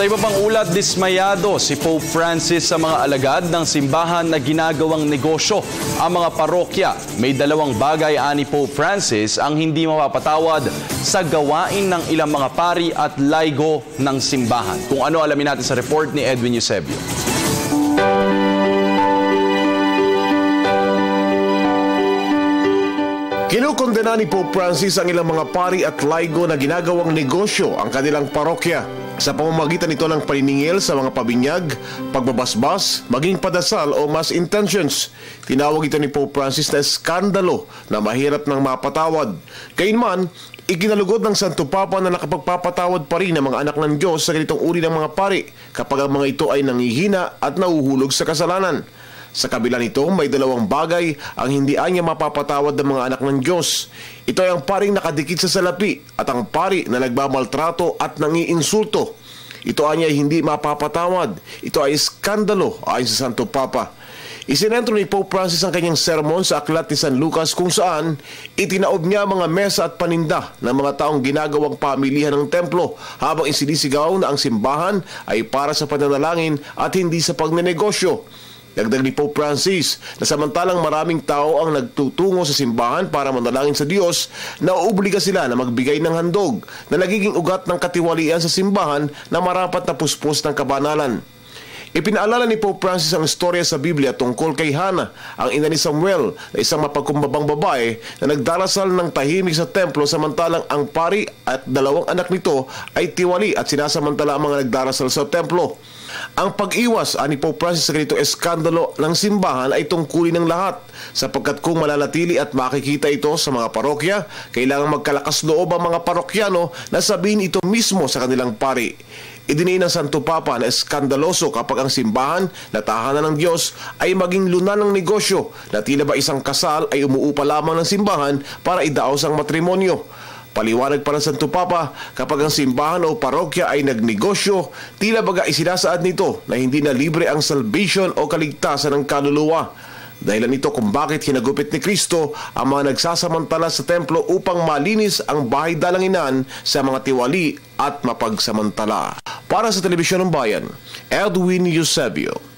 Sa iba pang ulat, dismayado si Pope Francis sa mga alagad ng simbahan na ginagawang negosyo ang mga parokya. May dalawang bagay ani Pope Francis ang hindi mapapatawad sa gawain ng ilang mga pari at laigo ng simbahan. Kung ano, alamin natin sa report ni Edwin Eusebio. Kinukondena ni Pope Francis ang ilang mga pari at laigo na ginagawang negosyo ang kanilang parokya sa pamamagitan nito ng paniningil sa mga pabinyag, pagbabasbas, maging padasal o mass intentions. Tinawag ito ni Pope Francis na skandalo na mahirap nang mapatawad. Gayunman, ikinalugod ng Santo Papa na nakapagpapatawad pa rin ang mga anak ng Diyos sa ganitong uri ng mga pari kapag ang mga ito ay nangihina at nauhulog sa kasalanan. Sa kabila nito, may dalawang bagay ang hindi anya mapapatawad ng mga anak ng Diyos. Ito ay ang paring nakadikit sa salapi at ang pari na nagbamaltrato at nangiinsulto. Ito anya ay hindi mapapatawad. Ito ay skandalo ayon sa Santo Papa. Isinentro ni Pope Francis ang kanyang sermon sa aklat ni San Lucas kung saan itinaob niya mga mesa at paninda ng mga taong ginagawang pamilihan ng templo habang isinisigaw na ang simbahan ay para sa pananalangin at hindi sa pagnenegosyo. Dagdag ni Pope Francis na samantalang maraming tao ang nagtutungo sa simbahan para manalangin sa Diyos, nauobliga sila na magbigay ng handog na nagiging ugat ng katiwalian sa simbahan na marapat na puspos ng kabanalan. Ipinaalala ni Pope Francis ang istorya sa Biblia tungkol kay Hana, ang ina ni Samuel, na isang mapagkumbabang babae na nagdarasal ng tahimik sa templo samantalang ang pari at dalawang anak nito ay tiwali at sinasamantala ang mga nagdarasal sa templo. Ang pag-iwas ani Pope Francis sa ganito eskandalo ng simbahan ay tungkulin ng lahat sapagkat kung malalatili at makikita ito sa mga parokya, kailangan magkalakas loob ang mga parokyano na sabihin ito mismo sa kanilang pari. Idiniin ng Santo Papa na eskandaloso kapag ang simbahan na tahanan ng Diyos ay maging lunan ng negosyo na tila ba isang kasal ay umuupa lamang ng simbahan para idaos ang matrimonyo. Paliwanag pa ng Santo Papa, kapag ang simbahan o parokya ay nagnegosyo, tila baga isinasaad nito na hindi na libre ang salvation o kaligtasan ng kaluluwa. Dahilan nito kung bakit hinagupit ni Kristo ang mga nagsasamantala sa templo upang malinis ang bahay dalanginan sa mga tiwali at mapagsamantala. Para sa Telebisyon ng Bayan, Edwin Eusebio.